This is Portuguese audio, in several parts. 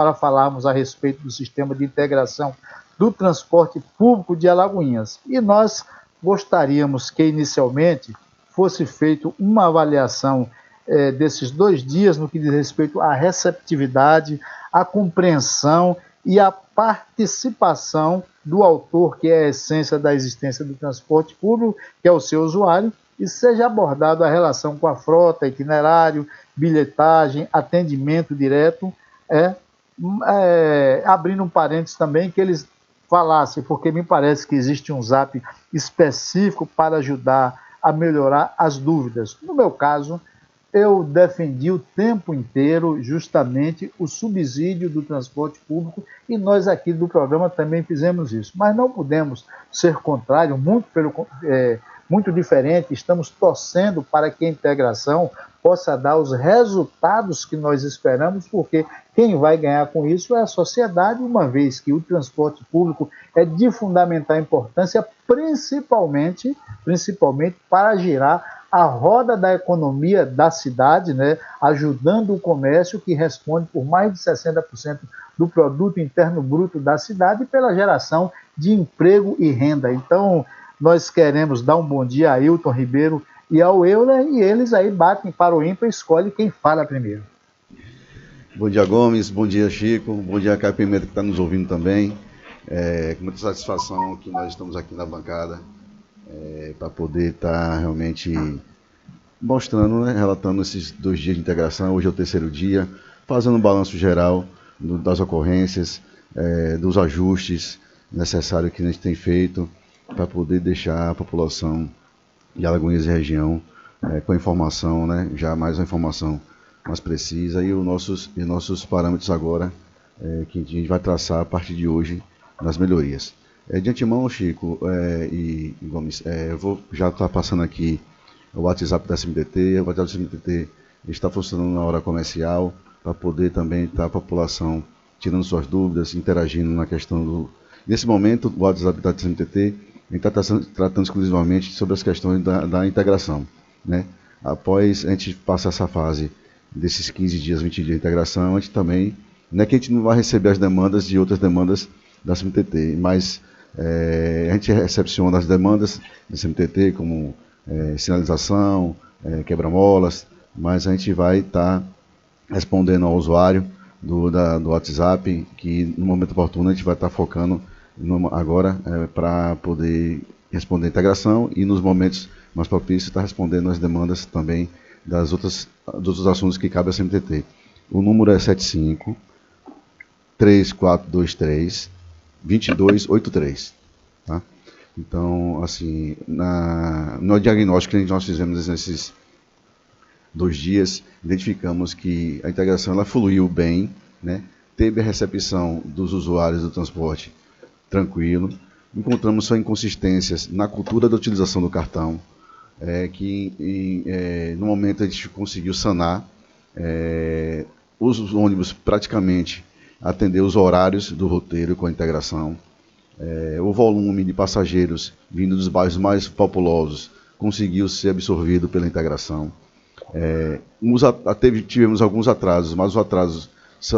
para falarmos a respeito do sistema de integração do transporte público de Alagoinhas. E nós gostaríamos que, inicialmente, fosse feita uma avaliação desses 2 dias no que diz respeito à receptividade, à compreensão e à participação do autor, que é a essência da existência do transporte público, que é o seu usuário, e seja abordado a relação com a frota, itinerário, bilhetagem, atendimento direto, abrindo um parênteses também, que eles falassem, porque me parece que existe um Zap específico para ajudar a melhorar as dúvidas. No meu caso, eu defendi o tempo inteiro justamente o subsídio do transporte público e nós aqui do programa também fizemos isso. Mas não podemos ser contrário, muito diferente, estamos torcendo para que a integração possa dar os resultados que nós esperamos, porque quem vai ganhar com isso é a sociedade, uma vez que o transporte público é de fundamental importância, principalmente para girar a roda da economia da cidade, né, ajudando o comércio, que responde por mais de 60% do produto interno bruto da cidade, e pela geração de emprego e renda. Então, nós queremos dar um bom dia a Ailton Ribeiro e ao Euler, e eles aí batem para o ímpar e escolhem quem fala primeiro. Bom dia, Gomes. Bom dia, Chico. Bom dia, Caio Pimenta, que está nos ouvindo também. Com muita satisfação que nós estamos aqui na bancada para poder estar realmente mostrando, né, relatando esses 2 dias de integração. Hoje é o 3º dia, fazendo um balanço geral das ocorrências, dos ajustes necessários que a gente tem feito para poder deixar a população de Alagoinhas e região com a informação, né, já mais uma informação mais precisa e os nossos parâmetros agora que a gente vai traçar a partir de hoje nas melhorias. De antemão, Chico e Gomes, eu vou já estar passando aqui o WhatsApp da SMTT. O WhatsApp da SMTT está funcionando na hora comercial para poder também estar a população tirando suas dúvidas, interagindo na questão do... Nesse momento, o WhatsApp da SMTT está tratando exclusivamente sobre as questões da integração, né? Após a gente passar essa fase desses 15 dias, 20 dias de integração, a gente também, não é que a gente não vai receber as demandas de outras demandas da SMTT, mas a gente recepciona as demandas da SMTT como sinalização, quebra-molas, mas a gente vai estar respondendo ao usuário do WhatsApp, que no momento oportuno a gente vai estar focando agora para poder responder a integração e nos momentos mais propícios estar respondendo as demandas também dos outros assuntos que cabem à CMTT. O número é 75-3423-2283. Tá? Então, assim, no diagnóstico que nós fizemos nesses 2 dias, identificamos que a integração ela fluiu bem, né? Teve a recepção dos usuários do transporte tranquilo. Encontramos só inconsistências na cultura da utilização do cartão, que no momento a gente conseguiu sanar. Os ônibus praticamente atender os horários do roteiro com a integração. O volume de passageiros vindo dos bairros mais populosos conseguiu ser absorvido pela integração. Tivemos alguns atrasos, mas os atrasos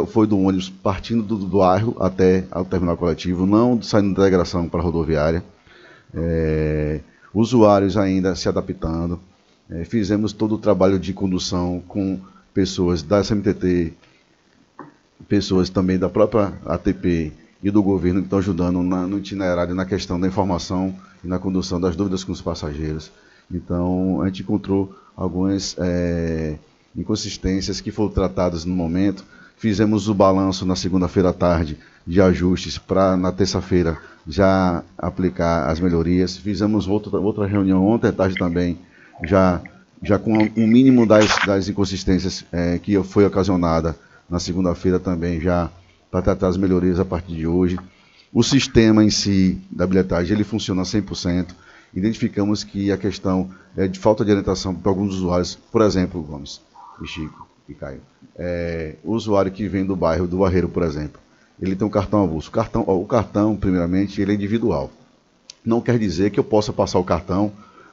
foi do ônibus partindo do bairro até o terminal coletivo, não saindo da integração para a rodoviária. Usuários ainda se adaptando. Fizemos todo o trabalho de condução com pessoas da SMTT, pessoas também da própria ATP e do governo que estão ajudando no itinerário, na questão da informação e na condução das dúvidas com os passageiros. Então, a gente encontrou algumas inconsistências que foram tratadas no momento. Fizemos o balanço na segunda-feira à tarde de ajustes para na terça-feira já aplicar as melhorias. Fizemos outra reunião ontem à tarde também, já com o mínimo das inconsistências que foi ocasionada na segunda-feira também, já para tratar as melhorias a partir de hoje. O sistema em si da bilhetagem ele funciona 100%. Identificamos que a questão de falta de orientação para alguns usuários, por exemplo, Gomes e Chico e Caio, o usuário que vem do bairro do Barreiro, por exemplo, ele tem um cartão avulso. O cartão, primeiramente, ele é individual. Não quer dizer que eu possa passar o cartão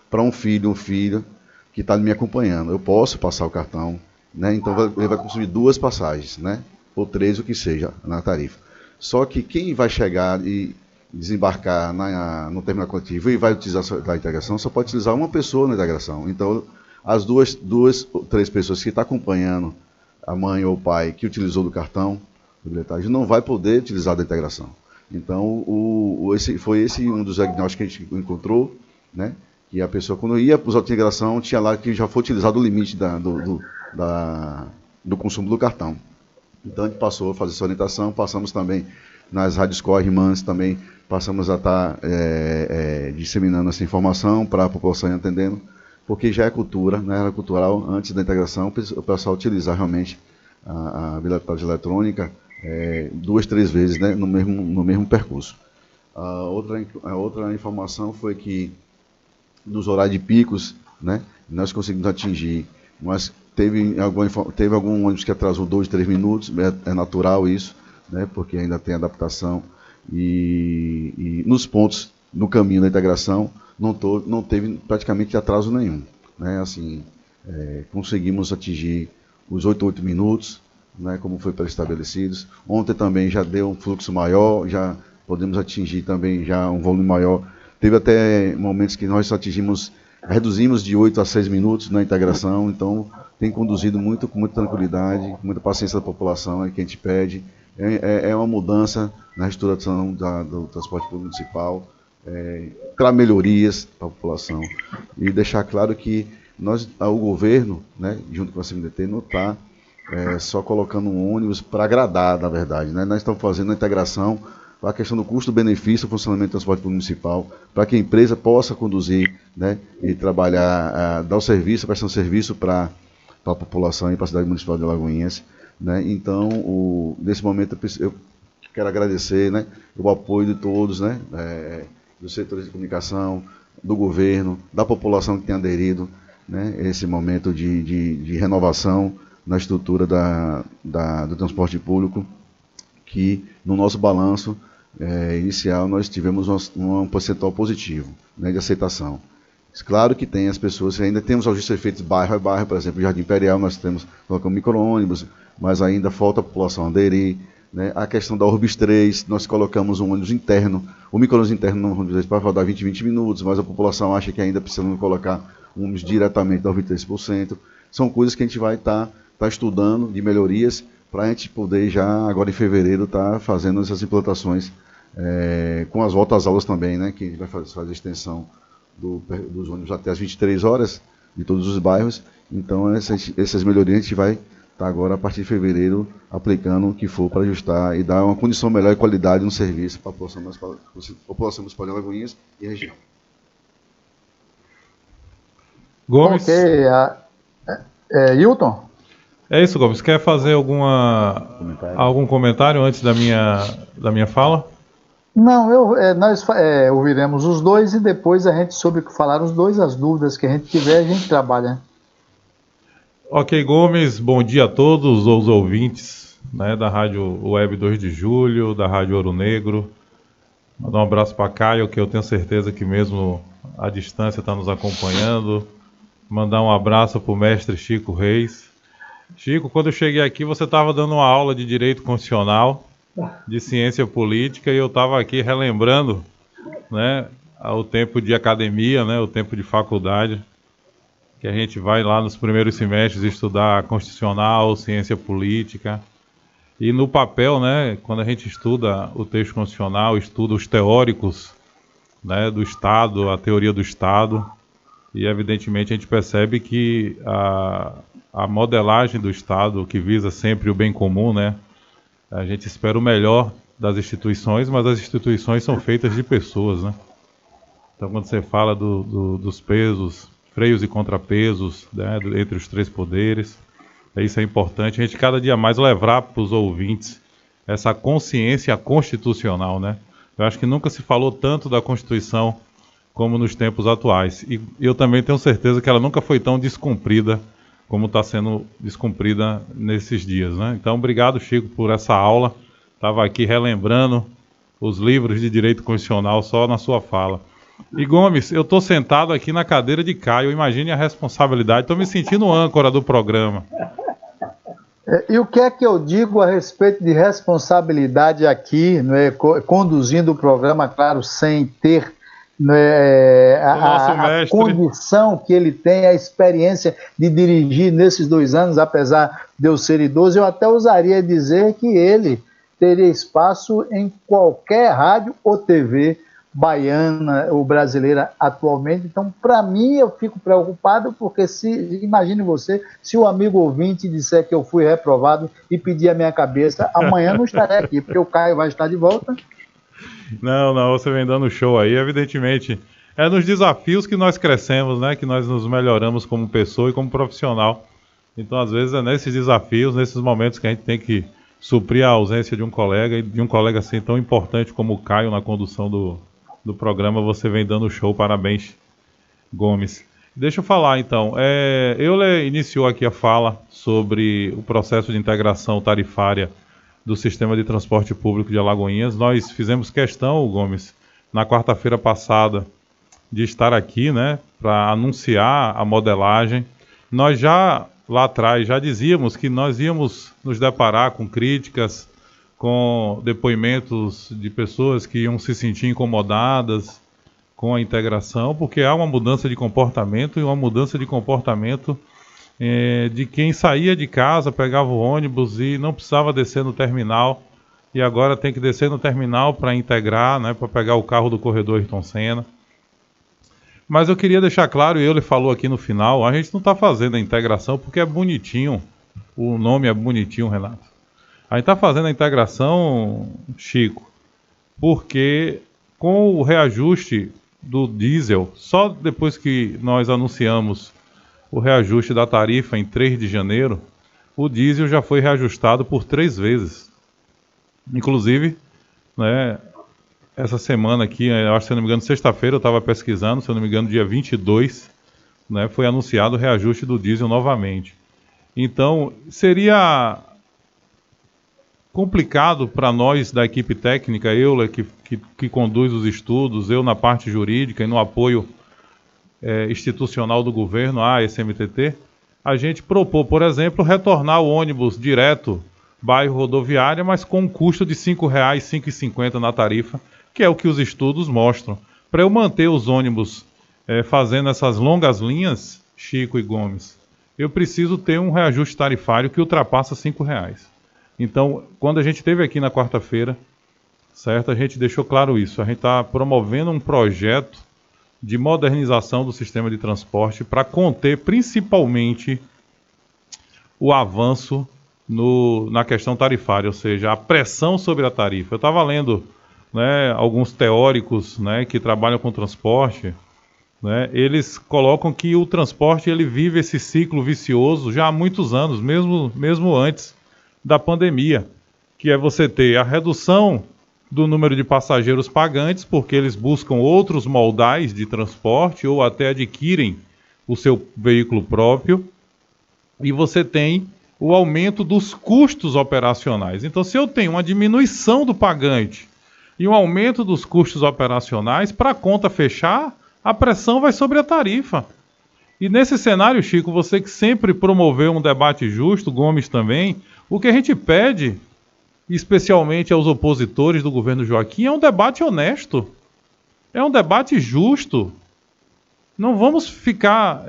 para um filho que está me acompanhando. Eu posso passar o cartão, né? Então ele vai consumir 2 passagens, né? ou 13, o que seja, na tarifa. Só que quem vai chegar e desembarcar no terminal coletivo e vai utilizar a integração, só pode utilizar uma pessoa na integração. Então, as duas ou três pessoas que estão acompanhando a mãe ou o pai que utilizou do cartão de bilhetagem não vai poder utilizar da integração. Então, foi esse um dos diagnósticos que a gente encontrou, né? Que a pessoa, quando ia usar a integração, tinha lá que já foi utilizado o limite do consumo do cartão. Então, a gente passou a fazer essa orientação, passamos também nas rádios co-irmãs, também passamos a estar disseminando essa informação para a população entendendo, porque já é cultura, né? Era cultural, antes da integração, o pessoal utilizar realmente a bilhetagem eletrônica 2, 3 vezes, né? no mesmo percurso. A outra informação foi que nos horários de picos, né? Nós conseguimos atingir, mas teve algum ônibus que atrasou 2, 3 minutos, é natural isso, né? Porque ainda tem adaptação, e nos pontos, no caminho da integração, não teve praticamente atraso nenhum, né? Assim, conseguimos atingir os 8 minutos, né, como foi pré-estabelecidos. Ontem também já deu um fluxo maior, já podemos atingir também já um volume maior. Teve até momentos que nós reduzimos de 8 a 6 minutos na integração, então tem conduzido com muita tranquilidade, com muita paciência da população, que a gente pede. É uma mudança na estruturação do transporte público municipal, para melhorias para a população. E deixar claro que o governo, né, junto com a CMDT, não está só colocando um ônibus para agradar, na verdade, né? Nós estamos fazendo a integração para a questão do custo-benefício do funcionamento do transporte público municipal, para que a empresa possa conduzir, né, e trabalhar, dar o serviço, prestar um serviço para a população e para a cidade municipal de Alagoinhas, né? Então, nesse momento, eu quero agradecer, né, o apoio de todos, né, dos setores de comunicação, do governo, da população que tem aderido, né, esse momento de renovação na estrutura do transporte público, que no nosso balanço inicial nós tivemos um percentual positivo, né, de aceitação. Claro que tem as pessoas que ainda temos ajustes feitos bairro a bairro, por exemplo, Jardim Imperial nós colocamos micro-ônibus, mas ainda falta a população aderir, né? A questão da Urbis 3, nós colocamos um ônibus interno, o micro-ônibus interno no Urbis 3 para rodar 20 minutos, mas a população acha que ainda precisamos colocar um ônibus diretamente da Urbis 3%. São coisas que a gente vai estar estudando de melhorias para a gente poder já, agora em fevereiro, estar fazendo essas implantações com as voltas às aulas também, né, que a gente vai fazer a extensão dos ônibus até as 23 horas de todos os bairros. Então essas melhorias a gente vai estar agora, a partir de fevereiro, aplicando o que for para ajustar e dar uma condição melhor e qualidade no serviço para a população municipal de Alagoinhas e região. Gomes. Ok, Hilton? É isso, Gomes. Quer fazer algum comentário antes da minha fala? Não, nós ouviremos os dois e depois a gente, sobre o que falar os dois, as dúvidas que a gente tiver, a gente trabalha. Ok, Gomes, bom dia a todos os ouvintes, né, da Rádio Web 2 de Julho, da Rádio Ouro Negro. Mandar um abraço para Caio, que eu tenho certeza que mesmo à distância está nos acompanhando. Mandar um abraço para o mestre Chico Reis. Chico, quando eu cheguei aqui, você estava dando uma aula de Direito Constitucional, de Ciência Política, e eu estava aqui relembrando, né, o tempo de academia, né, o tempo de faculdade, que a gente vai lá nos primeiros semestres estudar Constitucional, Ciência Política, e no papel, né, quando a gente estuda o texto constitucional, estuda os teóricos, né, do Estado, a teoria do Estado, e evidentemente a gente percebe que a modelagem do Estado, que visa sempre o bem comum, né? A gente espera o melhor das instituições, mas as instituições são feitas de pessoas, né? Então, quando você fala dos pesos, freios e contrapesos, né, entre os três poderes, isso é importante. A gente cada dia mais levar para os ouvintes essa consciência constitucional, né? Eu acho que nunca se falou tanto da Constituição como nos tempos atuais. E eu também tenho certeza que ela nunca foi tão descumprida como está sendo descumprida nesses dias, né? Então, obrigado, Chico, por essa aula. Estava aqui relembrando os livros de direito constitucional só na sua fala. E, Gomes, eu estou sentado aqui na cadeira de Caio, imagine a responsabilidade. Estou me sentindo âncora do programa. E o que é que eu digo a respeito de responsabilidade aqui, né, conduzindo o programa, claro, sem ter, né, O nosso a mestre. condição que ele tem, a experiência de dirigir nesses 2 anos, apesar de eu ser idoso, eu até ousaria dizer que ele teria espaço em qualquer rádio ou TV baiana ou brasileira atualmente. Então, para mim, eu fico preocupado porque imagine você, se o amigo ouvinte disser que eu fui reprovado e pedir a minha cabeça, amanhã não estarei aqui, porque o Caio vai estar de volta. Não, você vem dando show aí, evidentemente. É nos desafios que nós crescemos, né? Que nós nos melhoramos como pessoa e como profissional. Então, às vezes, é nesses desafios, nesses momentos que a gente tem que suprir a ausência de um colega, e de um colega assim tão importante como o Caio na condução do programa. Você vem dando show, parabéns, Gomes. Deixa eu falar então, Euler iniciou aqui a fala sobre o processo de integração tarifária do sistema de transporte público de Alagoinhas. Nós fizemos questão, Gomes, na quarta-feira passada, de estar aqui, né, para anunciar a modelagem. Nós já, lá atrás, já dizíamos que nós íamos nos deparar com críticas, com depoimentos de pessoas que iam se sentir incomodadas com a integração, porque há uma mudança de comportamento, e uma mudança de comportamento de quem saía de casa, pegava o ônibus e não precisava descer no terminal, e agora tem que descer no terminal para integrar, né, para pegar o carro do corredor Ayrton Senna. Mas eu queria deixar claro, e ele falou aqui no final, a gente não está fazendo a integração porque é bonitinho, o nome é bonitinho, Renato. A gente está fazendo a integração, Chico, porque com o reajuste do diesel, só depois que nós anunciamos o reajuste da tarifa em 3 de janeiro, o diesel já foi reajustado por 3 vezes. Inclusive, né, essa semana aqui, eu acho, se eu não me engano, sexta-feira, eu estava pesquisando, se eu não me engano, dia 22, né, foi anunciado o reajuste do diesel novamente. Então, seria complicado para nós da equipe técnica, Euler, que conduz os estudos, eu na parte jurídica e no apoio institucional do governo, a SMTT, a gente propor, por exemplo, retornar o ônibus direto bairro rodoviária, mas com um custo de R$ 5,00, R$ 5,50 na tarifa, que é o que os estudos mostram. Para eu manter os ônibus fazendo essas longas linhas, Chico e Gomes, eu preciso ter um reajuste tarifário que ultrapassa R$ 5,00. Então, quando a gente esteve aqui na quarta-feira, certo, a gente deixou claro isso. A gente está promovendo um projeto de modernização do sistema de transporte para conter principalmente o avanço na questão tarifária, ou seja, a pressão sobre a tarifa. Eu estava lendo, né, alguns teóricos, né, que trabalham com transporte, né, eles colocam que o transporte ele vive esse ciclo vicioso já há muitos anos, mesmo antes da pandemia, que é você ter a redução do número de passageiros pagantes, porque eles buscam outros modais de transporte ou até adquirem o seu veículo próprio, e você tem o aumento dos custos operacionais. Então, se eu tenho uma diminuição do pagante e um aumento dos custos operacionais, para a conta fechar, a pressão vai sobre a tarifa. E nesse cenário, Chico, você que sempre promoveu um debate justo, Gomes também, o que a gente pede, especialmente aos opositores do governo Joaquim, é um debate honesto, é um debate justo. Não vamos ficar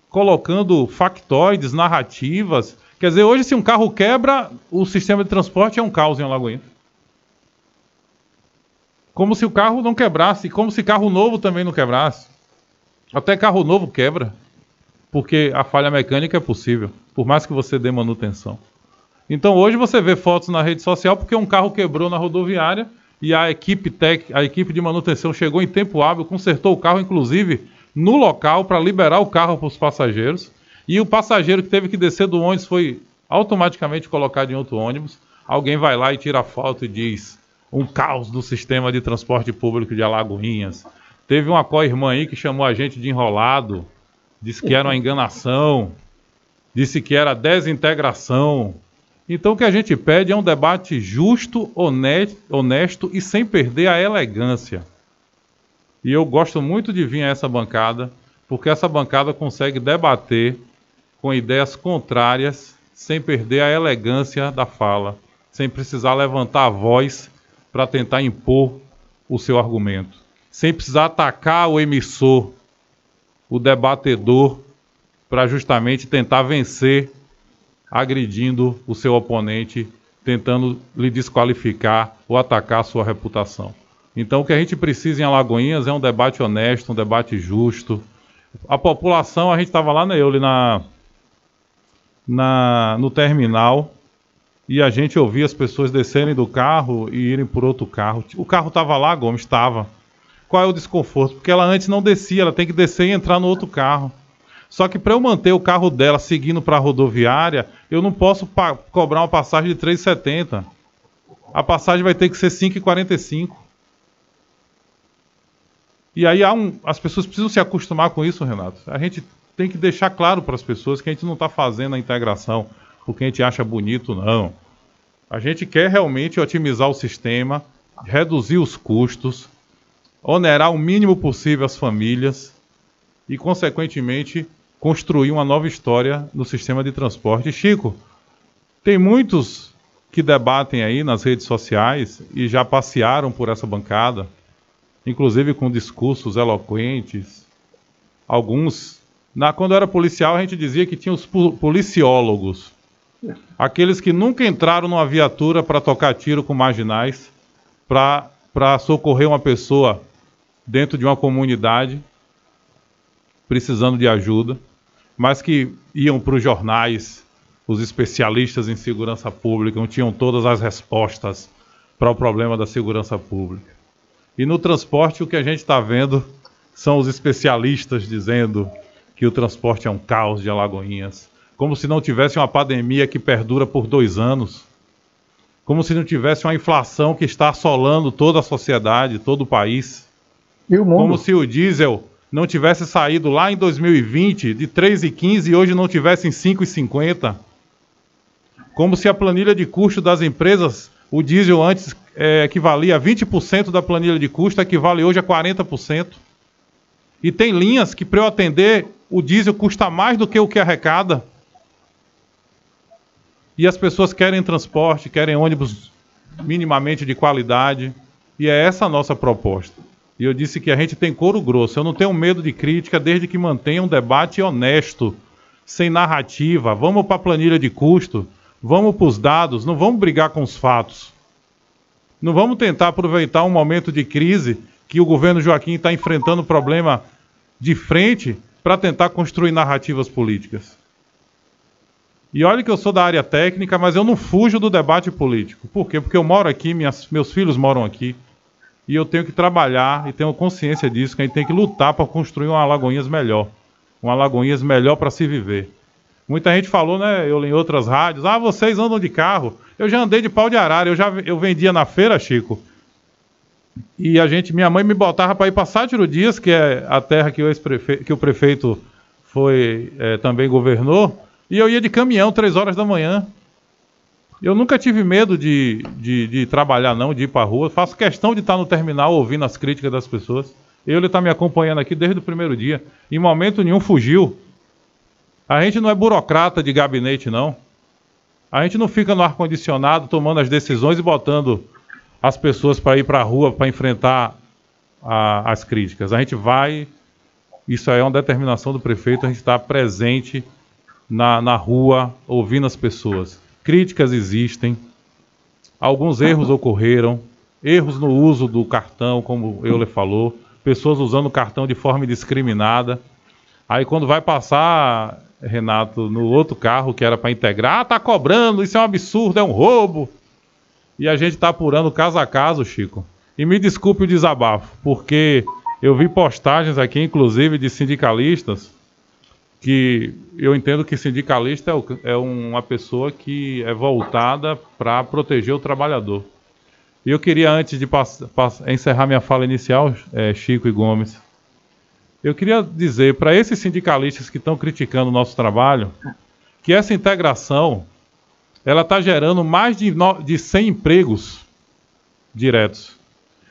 colocando factoides, narrativas. Quer dizer, hoje se um carro quebra, o sistema de transporte é um caos em Alagoinhas. Como se o carro não quebrasse, como se carro novo também não quebrasse. Até carro novo quebra, porque a falha mecânica é possível, por mais que você dê manutenção. Então hoje você vê fotos na rede social porque um carro quebrou na rodoviária e a equipe de manutenção chegou em tempo hábil, consertou o carro, inclusive, no local para liberar o carro para os passageiros. E o passageiro que teve que descer do ônibus foi automaticamente colocado em outro ônibus. Alguém vai lá e tira a foto e diz: um caos do sistema de transporte público de Alagoinhas. Teve uma co-irmã aí que chamou a gente de enrolado, disse que era uma enganação, disse que era desintegração. Então o que a gente pede é um debate justo, honesto e sem perder a elegância. E eu gosto muito de vir a essa bancada, porque essa bancada consegue debater com ideias contrárias, sem perder a elegância da fala, sem precisar levantar a voz para tentar impor o seu argumento, sem precisar atacar o emissor, o debatedor, para justamente tentar vencer, agredindo o seu oponente, tentando lhe desqualificar ou atacar a sua reputação. Então, o que a gente precisa em Alagoinhas é um debate honesto, um debate justo. A população, a gente estava lá, né, Euli, no terminal, e a gente ouvia as pessoas descerem do carro e irem por outro carro. O carro estava lá, Gomes? Estava. Qual é o desconforto? Porque ela antes não descia, ela tem que descer e entrar no outro carro. Só que para eu manter o carro dela seguindo para a rodoviária, eu não posso cobrar uma passagem de R$ 3,70. A passagem vai ter que ser R$ 5,45. E aí as pessoas precisam se acostumar com isso, Renato. A gente tem que deixar claro para as pessoas que a gente não está fazendo a integração porque a gente acha bonito, não. A gente quer realmente otimizar o sistema, reduzir os custos, onerar o mínimo possível as famílias e, consequentemente, construir uma nova história no sistema de transporte. Chico, tem muitos que debatem aí nas redes sociais e já passearam por essa bancada, inclusive com discursos eloquentes. Alguns, quando eu era policial, a gente dizia que tinha os policiólogos, aqueles que nunca entraram numa viatura para tocar tiro com marginais, para socorrer uma pessoa dentro de uma comunidade precisando de ajuda, mas que iam para os jornais, os especialistas em segurança pública, não tinham todas as respostas para o problema da segurança pública. E no transporte o que a gente está vendo são os especialistas dizendo que o transporte é um caos de Alagoinhas, como se não tivesse uma pandemia que perdura por 2 anos, como se não tivesse uma inflação que está assolando toda a sociedade, todo o país, e o mundo. Como se o diesel não tivesse saído lá em 2020 de 3,15 e hoje não tivesse em 5,50, como se a planilha de custo das empresas, o diesel antes equivalia a 20% da planilha de custo, equivale hoje a 40%. E tem linhas que, para eu atender, o diesel custa mais do que o que arrecada. E as pessoas querem transporte, querem ônibus minimamente de qualidade. E é essa a nossa proposta. E eu disse que a gente tem couro grosso. Eu não tenho medo de crítica, desde que mantenha um debate honesto, sem narrativa. Vamos para a planilha de custo, vamos para os dados, não vamos brigar com os fatos. Não vamos tentar aproveitar um momento de crise que o governo Joaquim está enfrentando problema de frente para tentar construir narrativas políticas. E olha que eu sou da área técnica, mas eu não fujo do debate político. Por quê? Porque eu moro aqui, meus filhos moram aqui, e eu tenho que trabalhar e tenho consciência disso, que a gente tem que lutar para construir uma Alagoinhas melhor. Uma Alagoinhas melhor para se viver. Muita gente falou, né, eu em outras rádios, vocês andam de carro. Eu já andei de pau de arara, eu vendia na feira, Chico. E minha mãe me botava para ir para Sátiro Dias, que é a terra que o prefeito foi também governou, e eu ia de caminhão 3 horas da manhã. Eu nunca tive medo de trabalhar não, de ir para a rua. Faço questão de estar no terminal ouvindo as críticas das pessoas. Ele está me acompanhando aqui desde o primeiro dia. Em momento nenhum fugiu. A gente não é burocrata de gabinete, não. A gente não fica no ar-condicionado tomando as decisões e botando as pessoas para ir para a rua para enfrentar as críticas. A gente vai, isso aí é uma determinação do prefeito, a gente está presente na rua, ouvindo as pessoas. Críticas existem, alguns erros ocorreram, erros no uso do cartão, como eu lhe falou, pessoas usando o cartão de forma indiscriminada. Aí quando vai passar, Renato, no outro carro que era para integrar, tá cobrando, isso é um absurdo, é um roubo. E a gente está apurando caso a caso, Chico. E me desculpe o desabafo, porque eu vi postagens aqui, inclusive, de sindicalistas, que eu entendo que sindicalista é uma pessoa que é voltada para proteger o trabalhador. E eu queria, antes de encerrar minha fala inicial, Chico e Gomes, eu queria dizer para esses sindicalistas que estão criticando o nosso trabalho, que essa integração ela está gerando mais de 100 empregos diretos.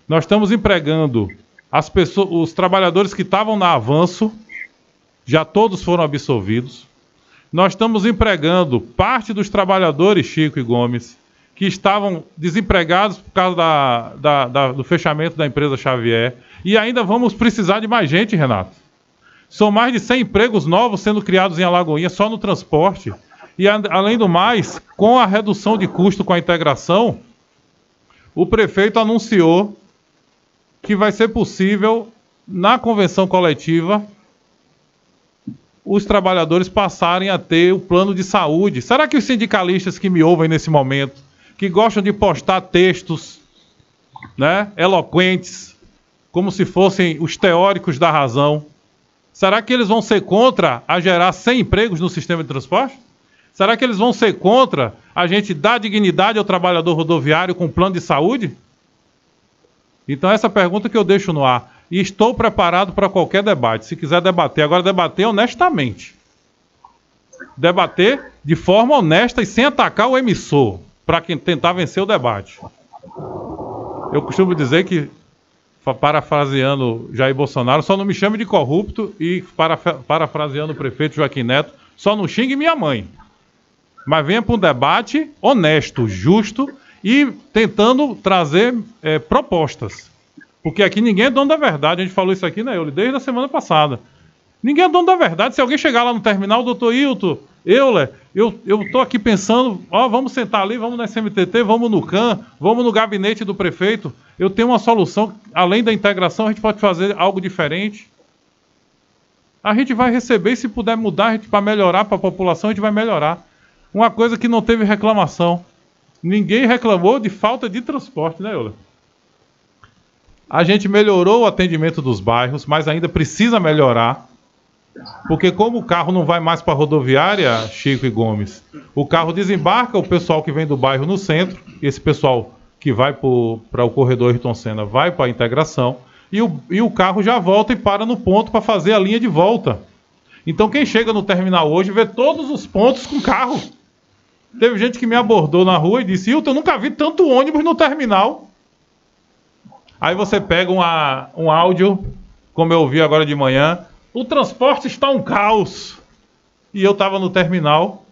Nós estamos empregando as pessoas, os trabalhadores que estavam na Avanço, já todos foram absolvidos. nós estamos empregando parte dos trabalhadores, Chico e Gomes, que estavam desempregados por causa do fechamento da empresa Xavier, e ainda vamos precisar de mais gente, Renato. São mais de 100 empregos novos sendo criados em Alagoinha só no transporte. E, além do mais, com a redução de custo com a integração, o prefeito anunciou que vai ser possível, na convenção coletiva, os trabalhadores passarem a ter o plano de saúde. Será que os sindicalistas que me ouvem nesse momento, que gostam de postar textos, né, eloquentes, como se fossem os teóricos da razão, será que eles vão ser contra a gerar 100 empregos no sistema de transporte? Será que eles vão ser contra a gente dar dignidade ao trabalhador rodoviário com plano de saúde? Então essa pergunta que eu deixo no ar. E estou preparado para qualquer debate. Se quiser debater, agora debater honestamente. Debater de forma honesta e sem atacar o emissor, para quem tentar vencer o debate. Eu costumo dizer que, parafraseando Jair Bolsonaro, só não me chame de corrupto, e parafraseando o prefeito Joaquim Neto, só não xingue minha mãe. Mas venha para um debate honesto, justo e tentando trazer propostas. Porque aqui ninguém é dono da verdade. A gente falou isso aqui, né, Euler, desde a semana passada. Ninguém é dono da verdade. Se alguém chegar lá no terminal, doutor Hilton, Euler, eu estou aqui pensando, vamos sentar ali, vamos na SMTT, vamos no CAN, vamos no gabinete do prefeito. Eu tenho uma solução, além da integração, a gente pode fazer algo diferente. A gente vai receber, e se puder mudar para melhorar para a população, a gente vai melhorar. Uma coisa que não teve reclamação. Ninguém reclamou de falta de transporte, né, Euler? A gente melhorou o atendimento dos bairros, mas ainda precisa melhorar. Porque como o carro não vai mais para a rodoviária, Chico e Gomes, o carro desembarca o pessoal que vem do bairro no centro, esse pessoal que vai para o corredor Ayrton Senna vai para a integração, e o carro já volta e para no ponto para fazer a linha de volta. Então quem chega no terminal hoje vê todos os pontos com carro. Teve gente que me abordou na rua e disse: Hilton, eu nunca vi tanto ônibus no terminal. Aí você pega um áudio, como eu ouvi agora de manhã, o transporte está um caos. E eu estava no terminal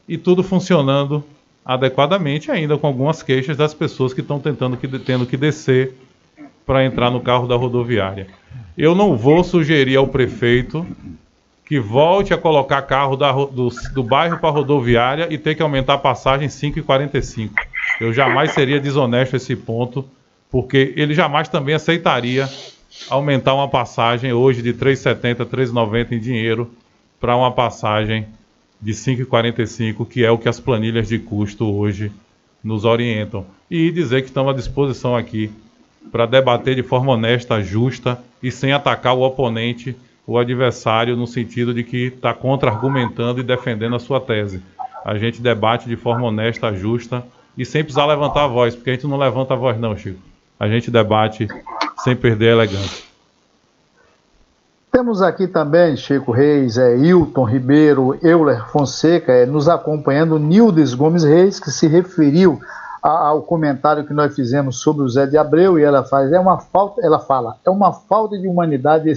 e tudo funcionando adequadamente, ainda com algumas queixas das pessoas que estão tendo que descer para entrar no carro da rodoviária. Eu não vou sugerir ao prefeito que volte a colocar carro do bairro para a rodoviária e ter que aumentar a passagem 5,45. Eu jamais seria desonesto a esse ponto, porque ele jamais também aceitaria aumentar uma passagem hoje de 3,70, 3,90 em dinheiro para uma passagem de 5,45, que é o que as planilhas de custo hoje nos orientam. E dizer que estamos à disposição aqui para debater de forma honesta, justa e sem atacar o oponente, o adversário, no sentido de que está contra-argumentando e defendendo a sua tese. A gente debate de forma honesta, justa e sem precisar levantar a voz, porque a gente não levanta a voz não, Chico. A gente debate sem perder a elegância. Temos aqui também, Chico Reis, Hilton Ribeiro, Euler Fonseca, nos acompanhando, Nildes Gomes Reis, que se referiu ao comentário que nós fizemos sobre o Zé de Abreu, e ela fala, é uma falta de humanidade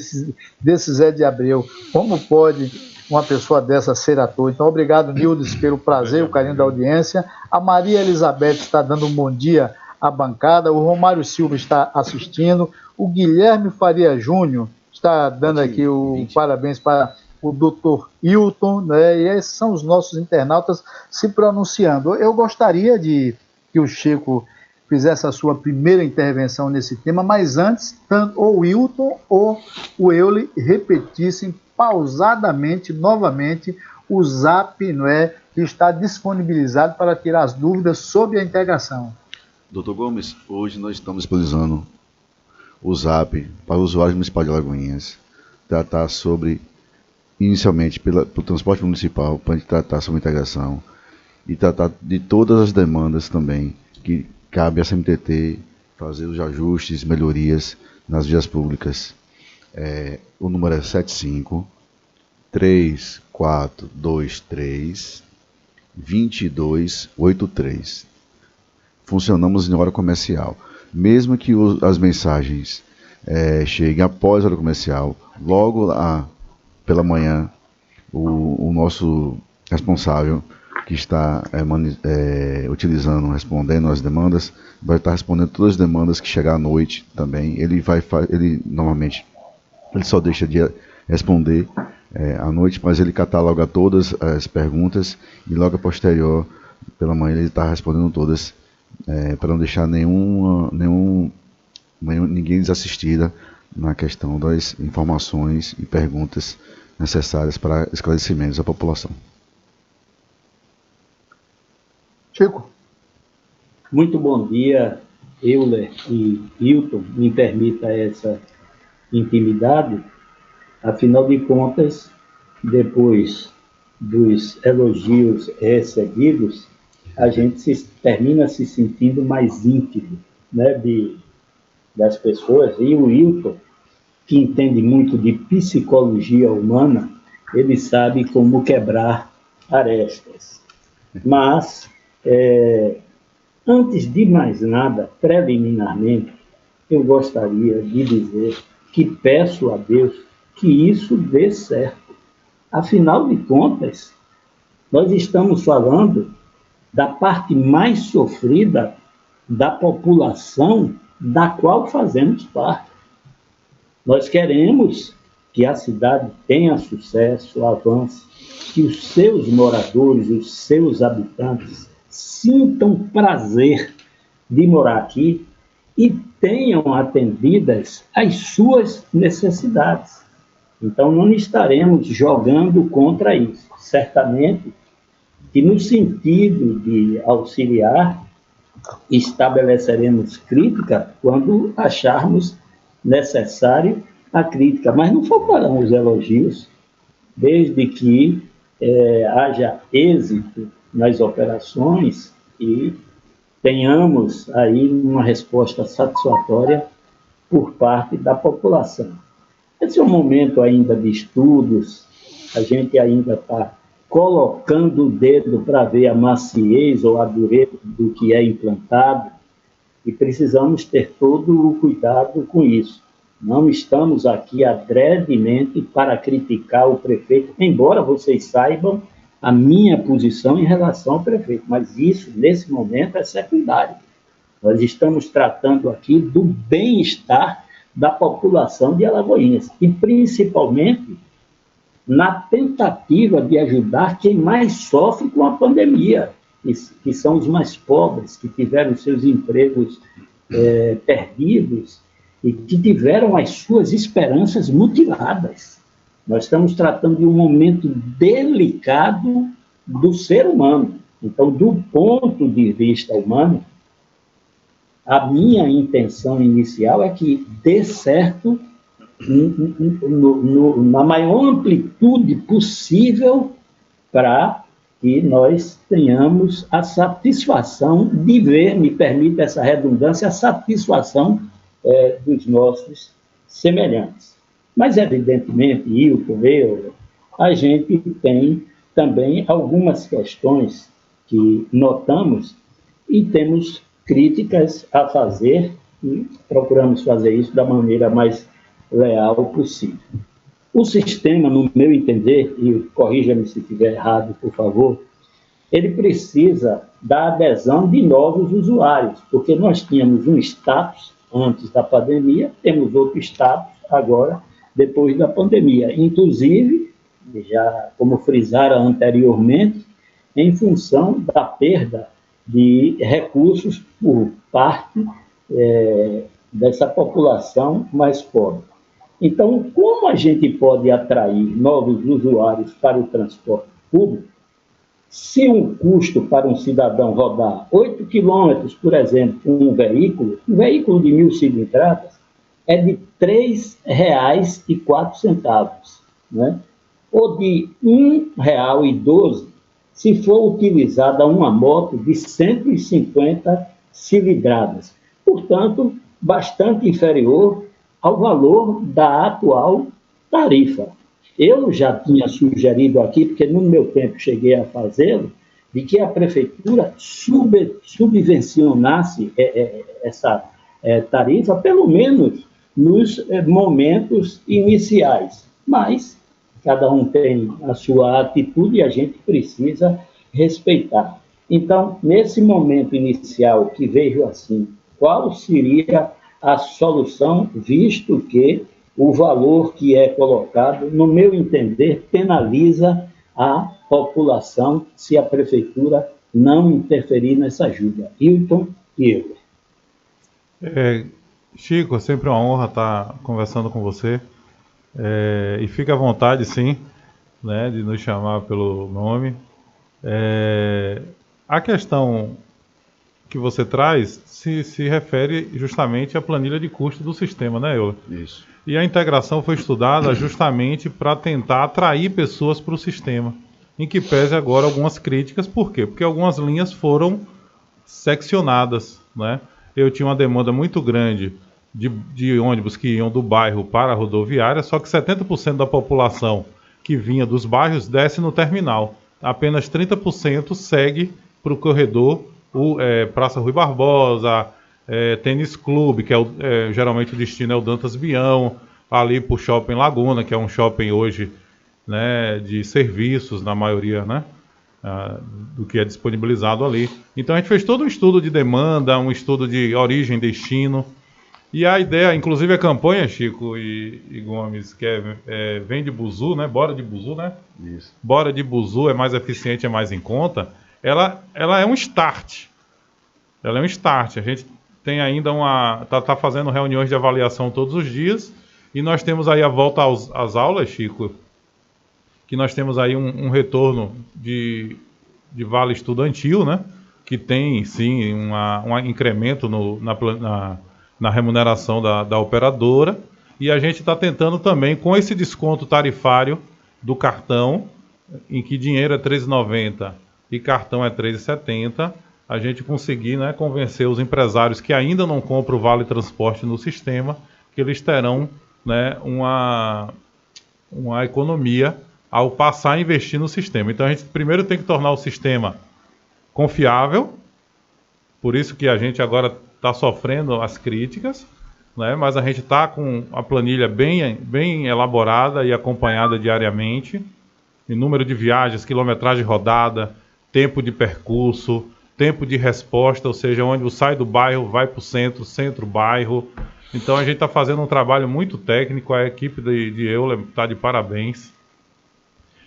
desse Zé de Abreu. Como pode uma pessoa dessa ser ator? Então, obrigado, Nildes, pelo prazer e o carinho da audiência. A Maria Elizabeth está dando um bom dia à bancada, o Romário Silva está assistindo, o Guilherme Faria Júnior está dando aqui o parabéns para o doutor Hilton, né? E esses são os nossos internautas se pronunciando. Eu gostaria que o Chico fizesse a sua primeira intervenção nesse tema, mas antes, tanto ou o Hilton ou o Euler repetissem pausadamente, novamente, o Zap, não é, que está disponibilizado para tirar as dúvidas sobre a integração. Doutor Gomes, hoje nós estamos disponibilizando o Zap para o usuário municipal de Alagoinhas, tratar sobre, inicialmente, pelo transporte municipal, para a gente tratar sobre a integração, e tratar de todas as demandas também que cabe à CMTT fazer os ajustes, melhorias nas vias públicas. O número é 75-3423-2283. Funcionamos em hora comercial. Mesmo que as mensagens cheguem após a hora comercial, logo lá pela manhã, o nosso responsável que está utilizando, respondendo as demandas, vai estar respondendo todas as demandas que chegar à noite também. Ele normalmente ele só deixa de responder à noite, mas ele cataloga todas as perguntas e logo a posterior, pela manhã, ele está respondendo todas, para não deixar ninguém desassistida na questão das informações e perguntas necessárias para esclarecimentos à população. Chico. Muito bom dia, Euler e Hilton. Me permita essa intimidade. Afinal de contas, depois dos elogios recebidos, a gente termina se sentindo mais íntimo, né, das pessoas. E o Hilton, que entende muito de psicologia humana, ele sabe como quebrar arestas. Mas, antes de mais nada, preliminarmente, eu gostaria de dizer que peço a Deus que isso dê certo. Afinal de contas, nós estamos falando da parte mais sofrida da população da qual fazemos parte. Nós queremos que a cidade tenha sucesso, avance, que os seus moradores, os seus habitantes sintam prazer de morar aqui e tenham atendidas as suas necessidades. Então, não estaremos jogando contra isso. Certamente que, no sentido de auxiliar, estabeleceremos crítica quando acharmos necessário a crítica, mas não faltarão os elogios, desde que haja êxito nas operações e tenhamos aí uma resposta satisfatória por parte da população. Esse é um momento ainda de estudos, a gente ainda está colocando o dedo para ver a maciez ou a dureza do que é implantado e precisamos ter todo o cuidado com isso. Não estamos aqui adredemente para criticar o prefeito, embora vocês saibam a minha posição em relação ao prefeito, mas isso, nesse momento, é secundário. Nós estamos tratando aqui do bem-estar da população de Alagoinhas e, principalmente, na tentativa de ajudar quem mais sofre com a pandemia, que são os mais pobres, que tiveram seus empregos perdidos e que tiveram as suas esperanças mutiladas. Nós estamos tratando de um momento delicado do ser humano. Então, do ponto de vista humano, a minha intenção inicial é que dê certo na maior amplitude possível para que nós tenhamos a satisfação de ver, me permita essa redundância, a satisfação dos nossos semelhantes. Mas, evidentemente, a gente tem também algumas questões que notamos e temos críticas a fazer e procuramos fazer isso da maneira mais leal possível. O sistema, no meu entender, e corrija-me se estiver errado, por favor, ele precisa da adesão de novos usuários, porque nós tínhamos um status antes da pandemia, temos outro status agora, depois da pandemia. Inclusive, já como frisara anteriormente, em função da perda de recursos por parte dessa população mais pobre. Então, como a gente pode atrair novos usuários para o transporte público, se um custo para um cidadão rodar 8 quilômetros, por exemplo, com um veículo de 1.000 cilindradas, é de R$ 3,04, né? Ou de R$ 1,12, se for utilizada uma moto de 150 cilindradas. Portanto, bastante inferior ao valor da atual tarifa. Eu já tinha sugerido aqui, porque no meu tempo cheguei a fazê-lo, de que a prefeitura subvencionasse essa tarifa, pelo menos nos momentos iniciais. Mas cada um tem a sua atitude e a gente precisa respeitar. Então, nesse momento inicial que vejo assim, qual seria a solução, visto que o valor que é colocado, no meu entender, penaliza a população se a prefeitura não interferir nessa ajuda. Hilton e eu. Chico, é sempre uma honra estar conversando com você. E fique à vontade, sim, né, de nos chamar pelo nome. A questão que você traz se refere justamente à planilha de custo do sistema, né, Euler? Isso. E a integração foi estudada justamente para tentar atrair pessoas para o sistema, em que pese agora algumas críticas. Por quê? Porque algumas linhas foram seccionadas, né? Eu tinha uma demanda muito grande de ônibus que iam do bairro para a rodoviária, só que 70% da população que vinha dos bairros desce no terminal. Apenas 30% segue para o corredor, Praça Rui Barbosa, Tênis Clube, que geralmente o destino é o Dantas Bião, ali para o Shopping Laguna, que é um shopping hoje, né, de serviços, na maioria, né, do que é disponibilizado ali. Então a gente fez todo um estudo de demanda, um estudo de origem, destino, e a ideia, inclusive a campanha, Chico e Gomes, que vem de Buzu, né, bora de Buzu, né? Isso. Bora de Buzu, é mais eficiente, é mais em conta. Ela é um start. Ela é um start. A gente tem ainda tá fazendo reuniões de avaliação todos os dias, e nós temos aí a volta às aulas, Chico, que nós temos aí um retorno de vale estudantil, né? Que tem, sim, um incremento na remuneração da operadora, e a gente está tentando também, com esse desconto tarifário do cartão, em que dinheiro é R$ 13,90 e cartão é R$ 3,70, a gente conseguir, né, convencer os empresários que ainda não compram o Vale Transporte no sistema, que eles terão, né, uma economia ao passar a investir no sistema. Então a gente primeiro tem que tornar o sistema confiável, por isso que a gente agora está sofrendo as críticas, né? Mas a gente está com a planilha bem elaborada e acompanhada diariamente, em número de viagens, quilometragem rodada, tempo de percurso, tempo de resposta, ou seja, onde sai do bairro, vai para o centro-bairro. Então a gente está fazendo um trabalho muito técnico, a equipe de Euler está de parabéns.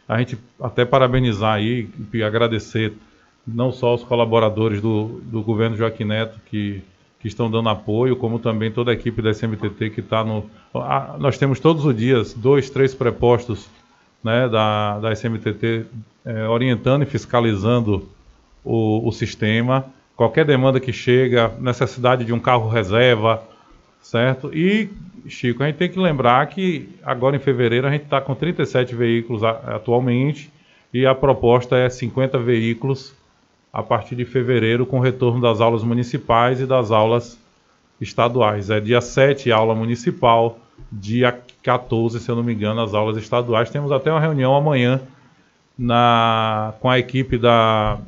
A gente até parabenizar aí e agradecer não só os colaboradores do governo Joaquim Neto que estão dando apoio, como também toda a equipe da SMTT que está nós temos todos os dias 2, 3 prepostos, né, da SMTT orientando e fiscalizando o sistema. Qualquer demanda que chega, necessidade de um carro reserva, certo? E, Chico, a gente tem que lembrar que agora em fevereiro a gente está com 37 veículos atualmente, e a proposta é 50 veículos a partir de fevereiro, com retorno das aulas municipais e das aulas estaduais. Dia 7 aula municipal, dia 14, se eu não me engano, as aulas estaduais. Temos até uma reunião amanhã com a equipe da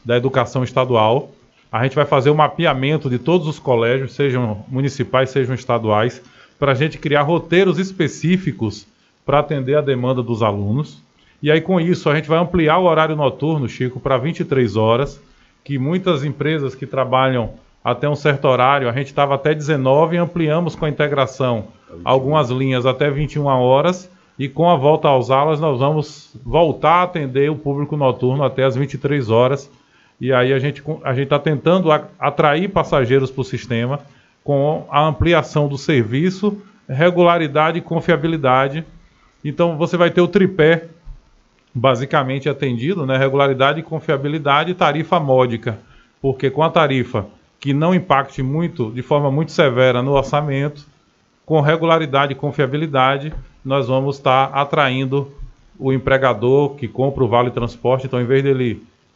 educação estadual. A gente vai fazer um mapeamento de todos os colégios, sejam municipais, sejam estaduais, para a gente criar roteiros específicos para atender a demanda dos alunos. E aí, com isso, a gente vai ampliar o horário noturno, Chico, para 23 horas, que muitas empresas que trabalham até um certo horário, a gente estava até 19 e ampliamos com a integração algumas linhas até 21 horas, e com a volta às aulas nós vamos voltar a atender o público noturno até as 23 horas. E aí a gente está tentando atrair passageiros para o sistema com a ampliação do serviço, regularidade e confiabilidade. Então você vai ter o tripé basicamente atendido, né? Regularidade, confiabilidade e tarifa módica, porque com a tarifa que não impacte muito, de forma muito severa no orçamento, com regularidade e confiabilidade, nós vamos estar atraindo o empregador que compra o Vale Transporte. Então, em vez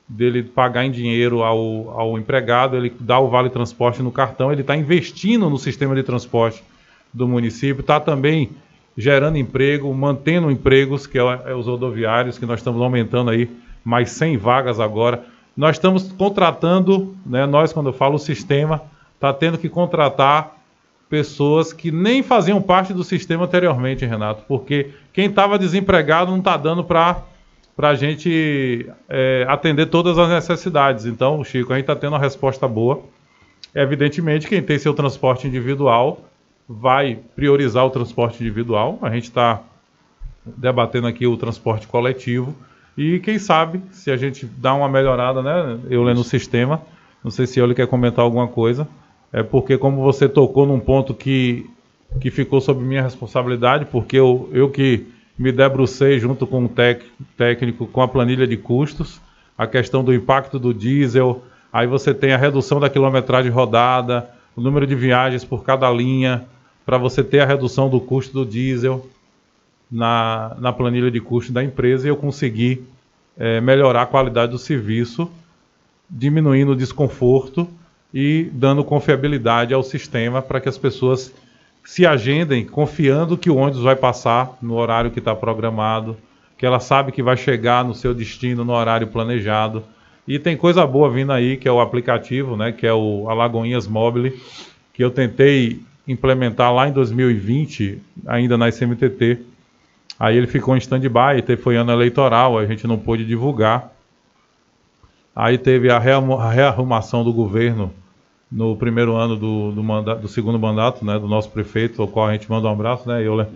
dele pagar em dinheiro ao empregado, ele dá o Vale Transporte no cartão, ele está investindo no sistema de transporte do município, está também gerando emprego, mantendo empregos, que é os rodoviários, que nós estamos aumentando aí mais 100 vagas agora. Nós estamos contratando, né, quando eu falo o sistema, está tendo que contratar pessoas que nem faziam parte do sistema anteriormente, Renato, porque quem estava desempregado não está dando para a gente atender todas as necessidades. Então, Chico, a gente está tendo uma resposta boa. Evidentemente, quem tem seu transporte individual vai priorizar o transporte individual. A gente está debatendo aqui o transporte coletivo. E quem sabe, se a gente dá uma melhorada, né, Euler, no sistema, não sei se Euler quer comentar alguma coisa, porque como você tocou num ponto que ficou sob minha responsabilidade, porque eu que me debrucei junto com o técnico com a planilha de custos, a questão do impacto do diesel, aí você tem a redução da quilometragem rodada, o número de viagens por cada linha, para você ter a redução do custo do diesel na planilha de custo da empresa, e eu consegui melhorar a qualidade do serviço, diminuindo o desconforto e dando confiabilidade ao sistema para que as pessoas se agendem confiando que o ônibus vai passar no horário que está programado, que ela sabe que vai chegar no seu destino no horário planejado. E tem coisa boa vindo aí, que é o aplicativo, né, que é o Alagoinhas Mobile, que eu tentei implementar lá em 2020, ainda na SMTT. Aí ele ficou em stand-by, foi ano eleitoral, a gente não pôde divulgar. Aí teve a rearrumação do governo no primeiro ano do segundo mandato, né, do nosso prefeito, ao qual a gente manda um abraço, né, Euler,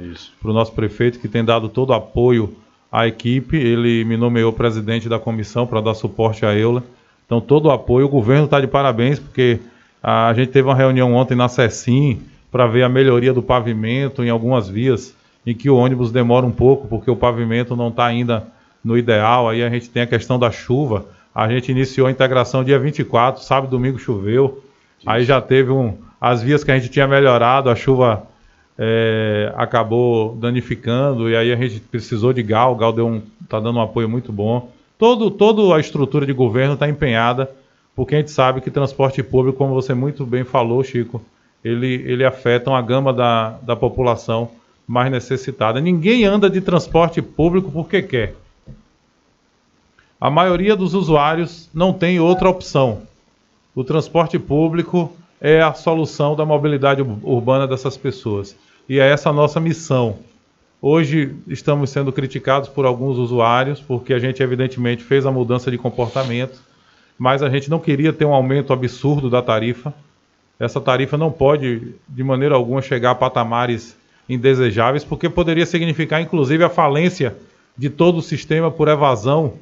para o nosso prefeito, que tem dado todo o apoio à equipe. Ele me nomeou presidente da comissão para dar suporte a Euler. Então, todo o apoio. O governo está de parabéns, porque a gente teve uma reunião ontem na CECIM para ver a melhoria do pavimento em algumas vias, em que o ônibus demora um pouco, porque o pavimento não está ainda no ideal. Aí a gente tem a questão da chuva. A gente iniciou a integração dia 24, sábado e domingo choveu. Aí já teve as vias que a gente tinha melhorado, a chuva acabou danificando, e aí a gente precisou de Gal. O Gal está dando um apoio muito bom. Toda a estrutura de governo está empenhada, porque a gente sabe que transporte público, como você muito bem falou, Chico, ele afeta uma gama da população mais necessitada. Ninguém anda de transporte público porque quer. A maioria dos usuários não tem outra opção. O transporte público é a solução da mobilidade urbana dessas pessoas. E é essa a nossa missão. Hoje estamos sendo criticados por alguns usuários, porque a gente evidentemente fez a mudança de comportamento, mas a gente não queria ter um aumento absurdo da tarifa. Essa tarifa não pode, de maneira alguma, chegar a patamares indesejáveis, porque poderia significar, inclusive, a falência de todo o sistema por evasão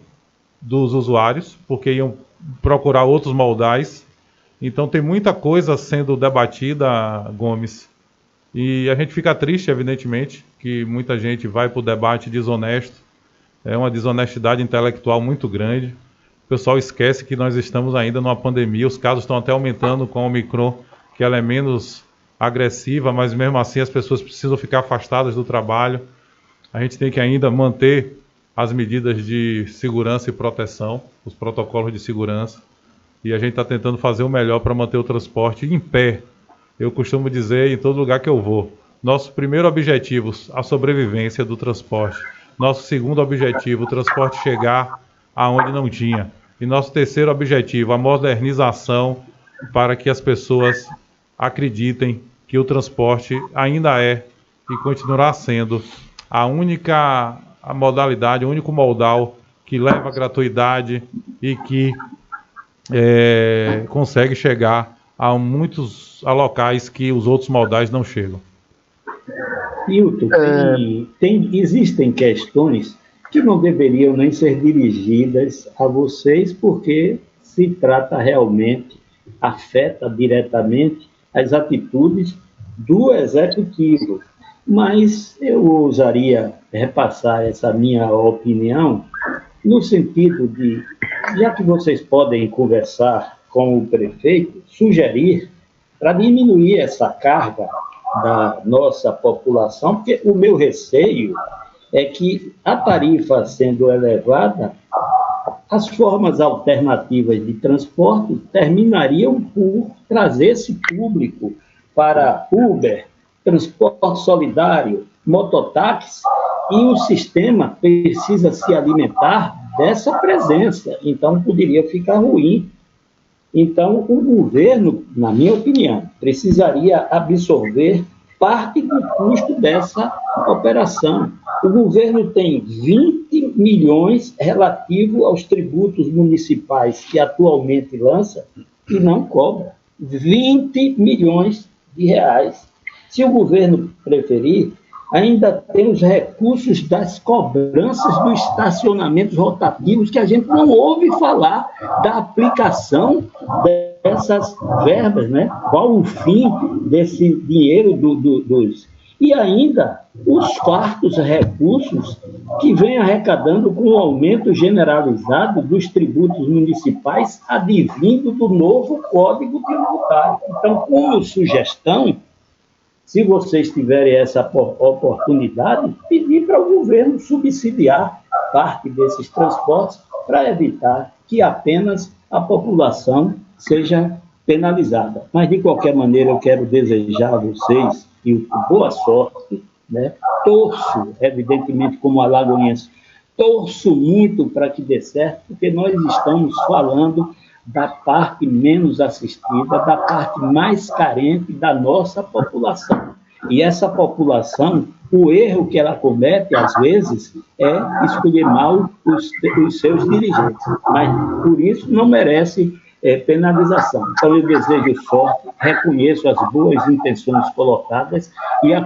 dos usuários, porque iam procurar outros modais. Então tem muita coisa sendo debatida, Gomes, e a gente fica triste, evidentemente, que muita gente vai para o debate desonesto. É uma desonestidade intelectual muito grande. O pessoal esquece que nós estamos ainda numa pandemia, os casos estão até aumentando com a Omicron, que ela é menos agressiva, mas mesmo assim as pessoas precisam ficar afastadas do trabalho. A gente tem que ainda manter as medidas de segurança e proteção, os protocolos de segurança, e a gente está tentando fazer o melhor para manter o transporte em pé. Eu costumo dizer em todo lugar que eu vou, nosso primeiro objetivo, a sobrevivência do transporte. Nosso segundo objetivo, o transporte chegar aonde não tinha. E nosso terceiro objetivo, a modernização, para que as pessoas acreditem que o transporte ainda é e continuará sendo a única modalidade, o único modal que leva a gratuidade e que consegue chegar a locais que os outros modais não chegam. Hilton, existem questões que não deveriam nem ser dirigidas a vocês, porque se trata realmente, afeta diretamente as atitudes do executivo. Mas eu ousaria repassar essa minha opinião no sentido de, já que vocês podem conversar com o prefeito, sugerir para diminuir essa carga da nossa população, porque o meu receio é que a tarifa sendo elevada, as formas alternativas de transporte terminariam por trazer esse público para Uber, transporte solidário, mototáxi, e o sistema precisa se alimentar dessa presença, então poderia ficar ruim. Então, o governo, na minha opinião, precisaria absorver parte do custo dessa operação. O governo tem 20 milhões relativo aos tributos municipais que atualmente lança e não cobra. 20 milhões de reais. Se o governo preferir, ainda tem os recursos das cobranças dos estacionamentos rotativos, que a gente não ouve falar da aplicação dessas verbas, né? Qual o fim desse dinheiro dos... E ainda os fartos recursos que vem arrecadando com o aumento generalizado dos tributos municipais advindo do novo Código Tributário. Então, como sugestão, se vocês tiverem essa oportunidade, pedir para o governo subsidiar parte desses transportes para evitar que apenas a população seja penalizada. Mas, de qualquer maneira, eu quero desejar a vocês boa sorte, né? Torço, evidentemente, como alagoense, torço muito para que dê certo, porque nós estamos falando da parte menos assistida, da parte mais carente da nossa população. E essa população, o erro que ela comete, às vezes, é escolher mal os seus dirigentes. Mas, por isso, não merece penalização. Então, eu desejo sorte, reconheço as boas intenções colocadas e a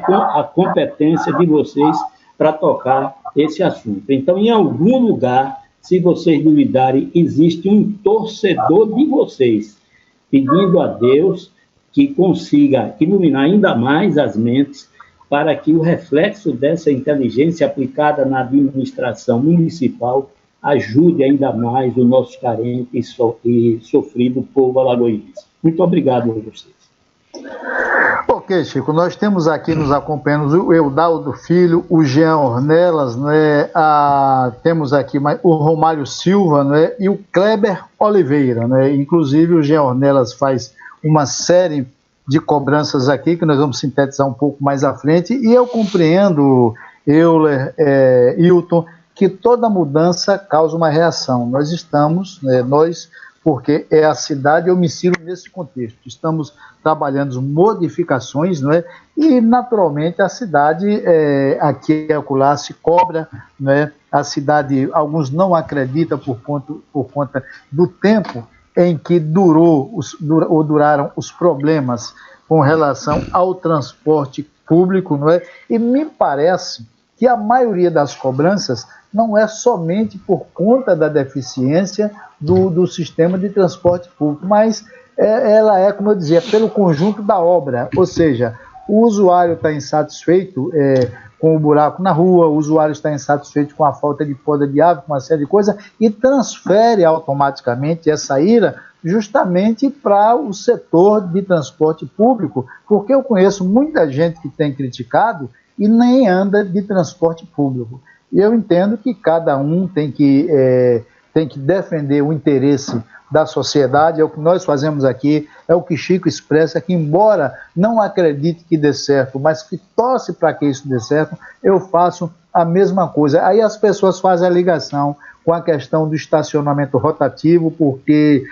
competência de vocês para tocar esse assunto. Então, em algum lugar, se vocês duvidarem, existe um torcedor de vocês, pedindo a Deus que consiga iluminar ainda mais as mentes para que o reflexo dessa inteligência aplicada na administração municipal ajude ainda mais o nosso carente e sofrido povo alagoense. Muito obrigado a vocês. Ok, Chico, nós temos aqui nos acompanhando o Eudaldo Filho, o Jean Ornelas, né? Temos aqui o Romário Silva, né? E o Kleber Oliveira, né? Inclusive o Jean Ornelas faz uma série de cobranças aqui que nós vamos sintetizar um pouco mais à frente, e eu compreendo, Euler, Hilton, que toda mudança causa uma reação. Nós estamos, porque é a cidade, eu me insiro nesse contexto, estamos trabalhando modificações, não é? E naturalmente a cidade aqui e acolá se cobra, não é? A cidade, alguns não acreditam por conta do tempo em que duraram os problemas com relação ao transporte público, não é? E me parece que a maioria das cobranças não é somente por conta da deficiência do sistema de transporte público, mas ela é, como eu dizia, pelo conjunto da obra, ou seja, o usuário está insatisfeito com o buraco na rua, o usuário está insatisfeito com a falta de poda de água, com uma série de coisas, e transfere automaticamente essa ira justamente para o setor de transporte público, porque eu conheço muita gente que tem criticado e nem anda de transporte público. E eu entendo que cada um tem que defender o interesse da sociedade, é o que nós fazemos aqui, é o que Chico expressa, que embora não acredite que dê certo, mas que torce para que isso dê certo, eu faço a mesma coisa. Aí as pessoas fazem a ligação com a questão do estacionamento rotativo, porque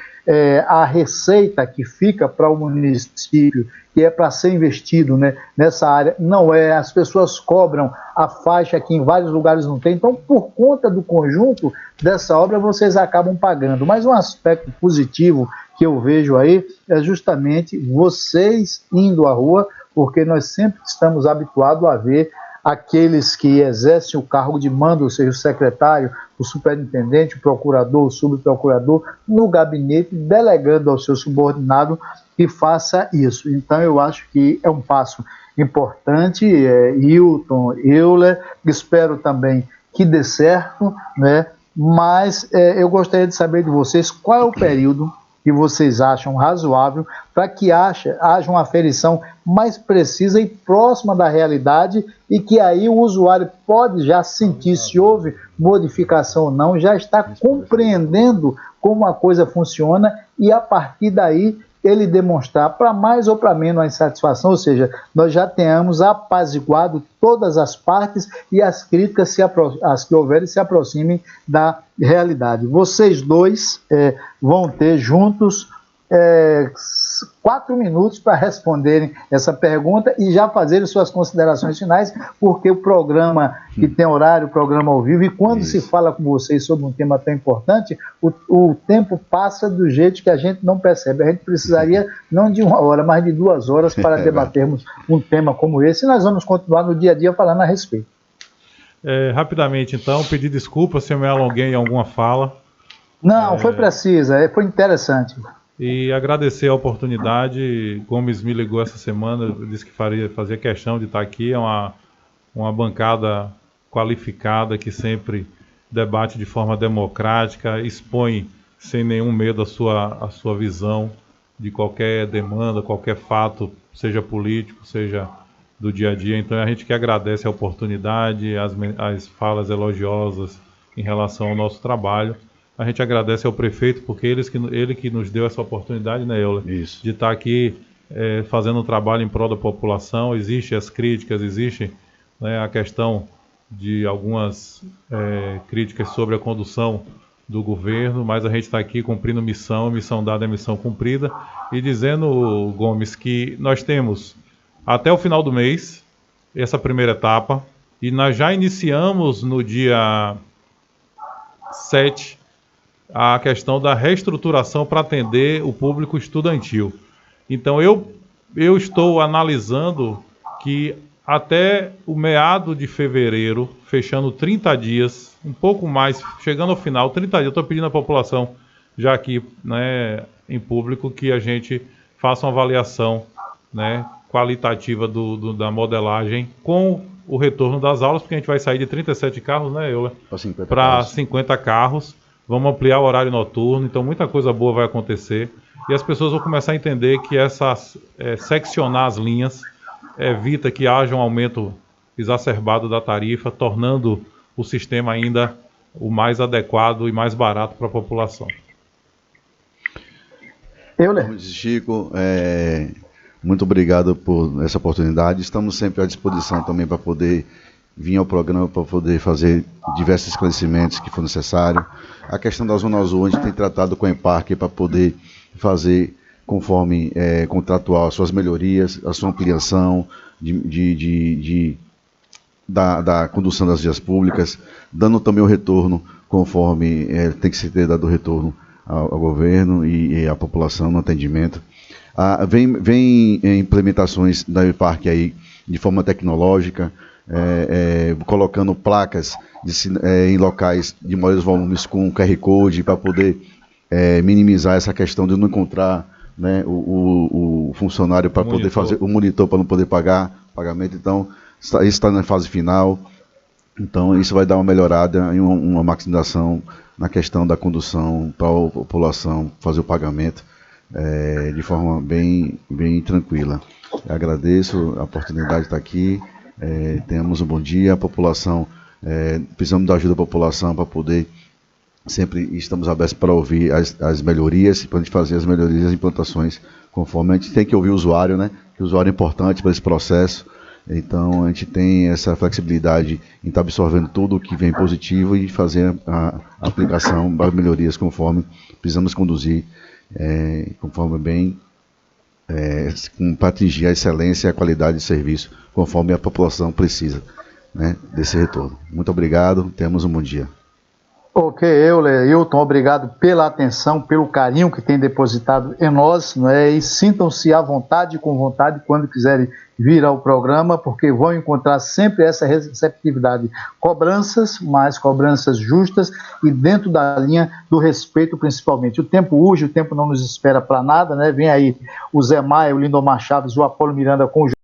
a receita que fica para o município, que é para ser investido, né, nessa área, não é, as pessoas cobram a faixa que em vários lugares não tem, então por conta do conjunto dessa obra vocês acabam pagando. Mas um aspecto positivo que eu vejo aí é justamente vocês indo à rua, porque nós sempre estamos habituados a ver aqueles que exercem o cargo de mando, ou seja, o secretário, o superintendente, o procurador, o subprocurador, no gabinete, delegando ao seu subordinado que faça isso. Então, eu acho que é um passo importante, Hilton, Euler, espero também que dê certo, né? Mas eu gostaria de saber de vocês qual é o período que vocês acham razoável para que haja uma aferição mais precisa e próxima da realidade e que aí o usuário pode já sentir se houve modificação ou não, já está compreendendo como a coisa funciona e a partir daí ele demonstrar para mais ou para menos a insatisfação, ou seja, nós já tenhamos apaziguado todas as partes e as críticas, as que houverem, se aproximem da realidade. Vocês dois vão ter juntos 4 minutos para responderem essa pergunta e já fazerem suas considerações finais, porque o programa que tem horário, o programa ao vivo, e quando se fala com vocês sobre um tema tão importante, o tempo passa do jeito que a gente não percebe. A gente precisaria não de 1 hora, mas de 2 horas para debatermos um tema como esse, e nós vamos continuar no dia a dia falando a respeito. Rapidamente, então, pedir desculpa se eu me alonguei em alguma fala. Não, foi precisa, foi interessante. E agradecer a oportunidade. Gomes me ligou essa semana, disse que fazia questão de estar aqui. É uma bancada qualificada que sempre debate de forma democrática, expõe sem nenhum medo a sua visão de qualquer demanda, qualquer fato, seja político, seja do dia a dia. Então a gente que agradece a oportunidade, as falas elogiosas em relação ao nosso trabalho. A gente agradece ao prefeito, porque ele que nos deu essa oportunidade, né, Euler? Isso. De estar aqui fazendo um trabalho em prol da população. Existem as críticas, existe, né, a questão de algumas críticas sobre a condução do governo, mas a gente está aqui cumprindo missão dada é missão cumprida, e dizendo, Gomes, que nós temos até o final do mês essa primeira etapa, e nós já iniciamos no dia 7 a questão da reestruturação para atender o público estudantil. Então eu estou analisando que até o meado de fevereiro, fechando 30 dias, um pouco mais, chegando ao final, 30 dias, eu estou pedindo à população, já aqui, né, em público, que a gente faça uma avaliação, né, qualitativa da modelagem com o retorno das aulas, porque a gente vai sair de 37 carros, né, Euler, para 50 carros. Vamos ampliar o horário noturno, então muita coisa boa vai acontecer. E as pessoas vão começar a entender que seccionar as linhas evita que haja um aumento exacerbado da tarifa, tornando o sistema ainda o mais adequado e mais barato para a população. Euler. Chico, muito obrigado por essa oportunidade. Estamos sempre à disposição também para poder vir ao programa, para poder fazer diversos esclarecimentos que for necessário. A questão da Zona Azul, a gente tem tratado com a EMPARC para poder fazer, conforme contratual, as suas melhorias, a sua ampliação da condução das vias públicas, dando também o retorno conforme tem que ser dado o retorno ao governo e à população no atendimento. Vem implementações da EMPARC aí de forma tecnológica, colocando placas em locais de maiores volumes com QR Code para poder minimizar essa questão de não encontrar, né, o funcionário para poder fazer o monitor para não poder pagamento. Então isso está na fase final. Então isso vai dar uma melhorada e uma maximização na questão da condução para a população fazer o pagamento de forma bem tranquila. Eu agradeço a oportunidade de estar aqui. Tenhamos um bom dia. A população, precisamos da ajuda da população para poder, sempre estamos abertos para ouvir as melhorias, para a gente fazer as melhorias e as implantações conforme. A gente tem que ouvir o usuário, né? Que o usuário é importante para esse processo. Então a gente tem essa flexibilidade em estar absorvendo tudo o que vem positivo e fazer a aplicação das melhorias conforme precisamos conduzir, conforme bem, para atingir a excelência e a qualidade de serviço, conforme a população precisa, né, desse retorno. Muito obrigado, tenhamos um bom dia. Ok, Euler, Hilton, obrigado pela atenção, pelo carinho que tem depositado em nós, né, e sintam-se à vontade, com vontade, quando quiserem vir ao programa, porque vão encontrar sempre essa receptividade. Cobranças, mas cobranças justas e dentro da linha do respeito, principalmente. O tempo urge, o tempo não nos espera para nada, né? Vem aí o Zé Maia, o Lindomar Chaves, o Apolo Miranda com o